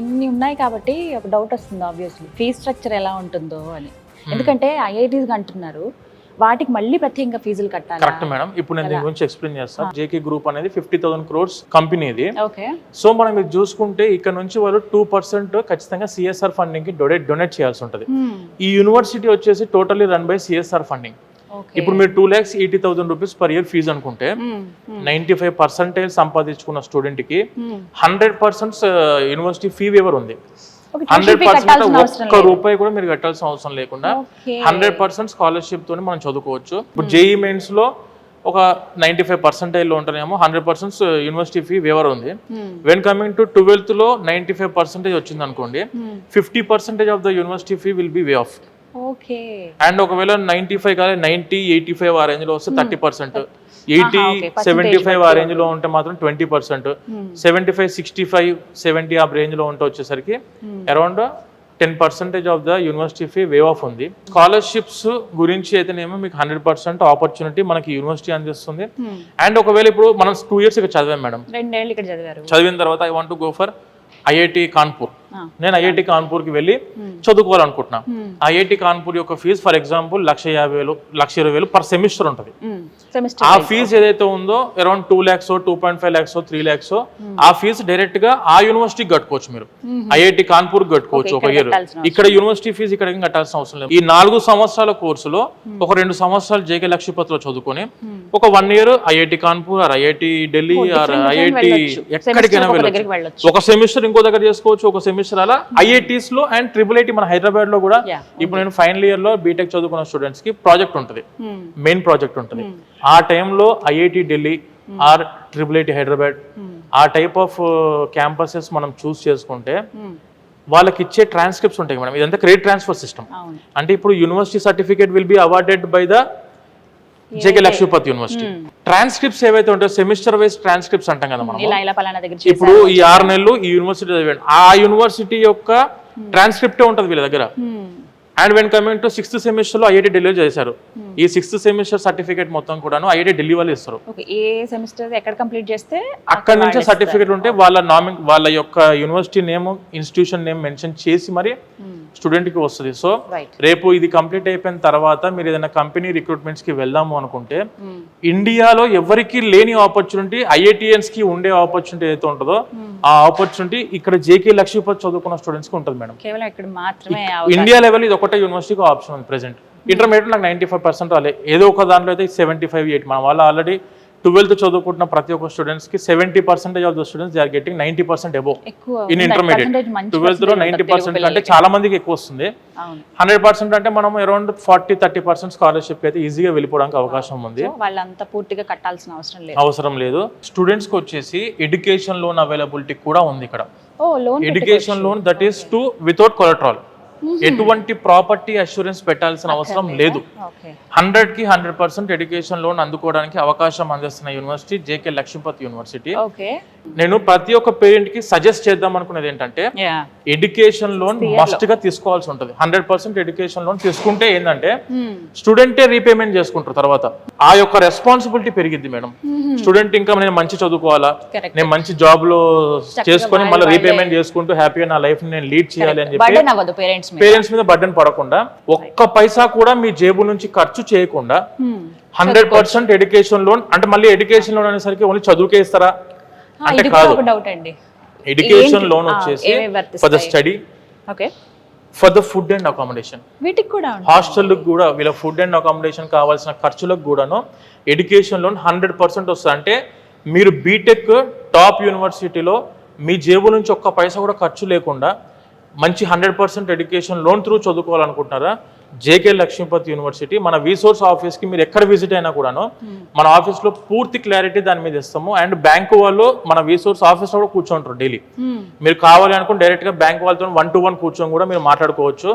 ఇన్ని ఉన్నాయి కాబట్టి ఒక డౌట్ వస్తుంది ఆబ్వియస్లీ ఫీజ్ స్ట్రక్చర్ ఎలా ఉంటుందో అని. ఎందుకంటే ఐఐటీస్ అంటున్నారు వాటికి మళ్ళీ ప్రత్యేకంగా ఫీజులు కట్టాలి. Correct madam. ఇప్పుడు నేను దీని గురించి ఎక్స్ప్లెయిన్ చేస్తాను. జేకే గ్రూప్ అనేది 50,000 crores కంపెనీ ఇది. ఓకే. సో మనం ఇది చూసుకుంటే ఇక్కడ నుంచి వాళ్ళు 2% ఖచ్చితంగా సిఎస్ఆర్ ఫండింగ్ కి డొనేట్ చేయాల్సి ఉంటుంది. ఈ యూనివర్సిటీ వచ్చేసి totally run by CSR funding. ఇప్పుడు మీరు 2,80,000 rupees per year ఫీజు అనుకుంటే 95% సంపాదించుకున్న స్టూడెంట్ కి 100% యూనివర్సిటీ ఫీ వేవర్ ఉంది. 100% ఒక్క రూపాయి కూడా మీరు కట్టాల్సిన అవసరం లేకుండా 100% స్కాలర్షిప్ తోని మనం చదువుకోవచ్చు. ఇప్పుడు జేఈ మెయిన్స్ లో ఒక 95% లో ఉంటేనేమో 100% యూనివర్సిటీ ఫీ వేవర్ ఉంది. వెన్ కమింగ్ టు 12th లో 95% వచ్చింది అనుకోండి, 50% of the university fee will be way of. Okay. And ఒకవేళ 95 కాదు 90, 85 ఆ రేంజ్ లో వస్తే 30%, 80, 75 ఆ రేంజ్ లో ఉంటే మాత్రం 20%, 75, 65, 70 ఆ రేంజ్ లో ఉంటే వచ్చేసరికి around 10% of the university fee wave of ఉంది. స్కాలర్షిప్స్ గురించి అయితేనేమో మీకు 100% ఆపర్చునిటీ మనకి యూనివర్సిటీ అందిస్తుంది. అండ్ ఒకవేళ ఇప్పుడు మనం 2 years ఇక్కడ చదివాం మేడం, 2 ఏళ్ళు ఇక్కడ చదివారు, చదివిన తర్వాత I want to go for IIT Kanpur. నేను ఐఐటి కాన్పూర్ కి వెళ్ళి చదువుకోవాలనుకుంటున్నా. ఐఐటి కాన్పూర్ యొక్క fee for example 1,50,000, 1,20,000 per semester ఉంటుంది. ఆ ఫీజు ఏదైతే ఉందో అరౌండ్ 2 lakhs, 2.5 lakhs, 3 lakhs ఆ ఫీజు డైరెక్ట్ గా ఆ యూనివర్సిటీకి కట్టుకోవచ్చు. మీరు ఐఐటి కాన్పూర్ కట్టుకోవచ్చు ఒక ఇయర్. ఇక్కడ యూనివర్సిటీ ఫీజు ఇక్కడ కట్టాల్సిన అవసరం లేదు. ఈ 4 సంవత్సరాల కోర్సులో ఒక 2 సంవత్సరాలు జేకే లక్ష్మీపతిలో చదువుకొని ఒక 1 year IIT Kanpur or IIT Delhi or IIT ఎక్కడికైనా వెళ్ళొచ్చు. ఒక సెమిస్టర్ ఇంకో దగ్గర చేసుకోవచ్చు, ఒక సెమిస్టర్ అలా ఐఐటీస్ లో. అండ్ IIIT మన హైదరాబాద్ లో కూడా ఇప్పుడు నేను ఫైనల్ ఇయర్ లో బీటెక్ చదువుకున్న స్టూడెంట్స్ కి ప్రాజెక్ట్ ఉంటుంది, మెయిన్ ప్రాజెక్ట్ ఉంటుంది. ఆ టైంలో IIT Delhi or IIIT Hyderabad ఆ టైప్ ఆఫ్ క్యాంపసెస్ మనం చూస్ చేసుకుంటే వాళ్ళకి ఇచ్చే ట్రాన్స్క్రిప్ట్స్ ఉంటాయి మేడం. ఇదంతా క్రెడిట్ ట్రాన్స్ఫర్ సిస్టమ్. అంటే ఇప్పుడు university certificate will be awarded by the JK Lakshmipati university. Transcripts ఏవైతే ఉంటాయో సెమిస్టర్ వైజ్ ట్రాన్స్క్రిప్ట్స్ అంటాం కదా మనం. ఇప్పుడు ఈ 6 నెలలు ఈ యూనివర్సిటీ చదివాడు, ఆ యూనివర్సిటీ యొక్క ట్రాన్స్క్రిప్టే ఉంటుంది వీళ్ళ దగ్గర. And when coming to 6th semester లో ఐఐటి ఢిల్లీ చేశారు. ఈ 6th semester సర్టిఫికేట్ మొత్తం కూడా ఐఐటి ఢిల్లీ వాళ్ళు ఇస్తారు. ఏ సెమిస్టర్ ఎక్కడ కంప్లీట్ చేస్తే అక్కడ నుంచి సర్టిఫికేట్ ఉంటే వాళ్ళ యొక్క university name, institution name mention చేసి మరి స్టూడెంట్ కి వస్తుంది. సో రేపు ఇది కంప్లీట్ అయిపోయిన తర్వాత మీరు ఏదైనా కంపెనీ రిక్రూట్మెంట్స్ కి వెళ్దాము అనుకుంటే ఇండియాలో ఎవరికి లేని ఆపర్చునిటీ ఐఐటిఎన్స్ కి ఉండే ఆపర్చునిటీ ఏదైతే ఉంటుందో ఆ ఆపర్చునిటీ ఇక్కడ జేకే లక్ష్మీపతి చదువుకున్న స్టూడెంట్స్ కి ఉంటుంది మేడం. కేవలం ఇక్కడ మాత్రమే ఇండియా లెవెల్ ఇది ఒకటే యూనివర్సిటీకి ఆప్షన్ ఉంది ప్రెసెంట్. ఇంటర్మీడియట్ నాకు 95% రాలే, ఏదో ఒక దాంట్లో అయితే 75, 80. మన వాళ్ళు ఆల్రెడీ 12th చదువుకుంటున్న ప్రతి ఒక్క స్టూడెంట్స్ కి 70% of the students they are getting 90% above in intermediate. 12th లో 90% కంటే చాలా మందికి ఎక్కువ వస్తుంది. 100% అంటే మనం అరౌండ్ 40-30% స్కాలర్షిప్ అయితే ఈజీగా వెళ్ళిపోవడానికి అవకాశం ఉంది. వాళ్ళంతా పూర్తిగా కట్టాల్సిన అవసరం లేదు. స్టూడెంట్స్ కి వచ్చేసి ఎడ్యుకేషన్ లోన్ అవైలబిలిటీ కూడా ఉంది ఇక్కడ. Education loan that is to without collateral. ఎటువంటి ప్రాపర్టీ అష్యూరెన్స్ పెట్టాల్సిన అవసరం లేదు. 100కి 100% ఎడ్యుకేషన్ లోన్ అందుకోవడానికి అవకాశం అందిస్తున్న యూనివర్సిటీ జేకే లక్ష్మీపతి యూనివర్సిటీ. నేను ప్రతి ఒక్క పేరెంట్ కి సజెస్ట్ చేద్దాం అనుకునేది ఏంటంటే ఎడ్యుకేషన్ లోన్ మస్ట్ గా తీసుకోవాల్సి ఉంటుంది. 100% ఎడ్యుకేషన్ లోన్ తీసుకుంటే ఏంటంటే స్టూడెంటే రీపేమెంట్ చేసుకుంటారు. తర్వాత ఆ యొక్క రెస్పాన్సిబిలిటీ పెరిగిద్ది మేడం. స్టూడెంట్ ఇంకా నేను మంచి చదువుకోవాలా, నేను మంచి జాబ్ లో చేసుకొని మళ్ళీ రీపేమెంట్ చేసుకుంటూ హ్యాపీగా నా లైఫ్ నేను లీడ్ చేయాలి అని చెప్పి పేరెంట్స్ మీద బర్డెన్ పడకుండా, ఒక్క పైసా కూడా మీ జేబు నుంచి ఖర్చు చేయకుండా 100% ఎడ్యుకేషన్ లోన్. అంటే మళ్ళీ ఎడ్యుకేషన్ లోన్ అనేసరికి ఓన్లీ చదువుకే ఇస్తారా అంటే కాదు. ఎడ్యుకేషన్ లోన్ వచ్చేసి for the study, for the food and accommodation, hostel కూడా వీళ్ళ ఫుడ్ అండ్ అకామిడేషన్ కావాల్సిన ఖర్చులకు కూడాను ఎడ్యుకేషన్ లోన్ 100% వస్తుంది. అంటే మీరు బీటెక్ టాప్ యూనివర్సిటీలో మీ జేబు నుంచి ఒక్క పైసా కూడా ఖర్చు లేకుండా మంచి 100% ఎడ్యుకేషన్ లోన్ త్రూ చదువుకోవాలనుకుంటున్నారా, జేకే లక్ష్మీపతి యూనివర్సిటీ మన విసోర్స్ ఆఫీస్ కి మీరు ఎక్కడ విజిట్ అయినా కూడాను మన ఆఫీస్ లో పూర్తి క్లారిటీ దాని మీద ఇస్తాము. అండ్ బ్యాంకు వాళ్ళు మన విసోర్స్ ఆఫీస్ లో కూడా కూర్చోంటారు డైలీ. మీరు కావాలి అనుకుని డైరెక్ట్ గా బ్యాంక్ వాళ్ళతో 1-to-1 కూర్చొని కూడా మీరు మాట్లాడుకోవచ్చు.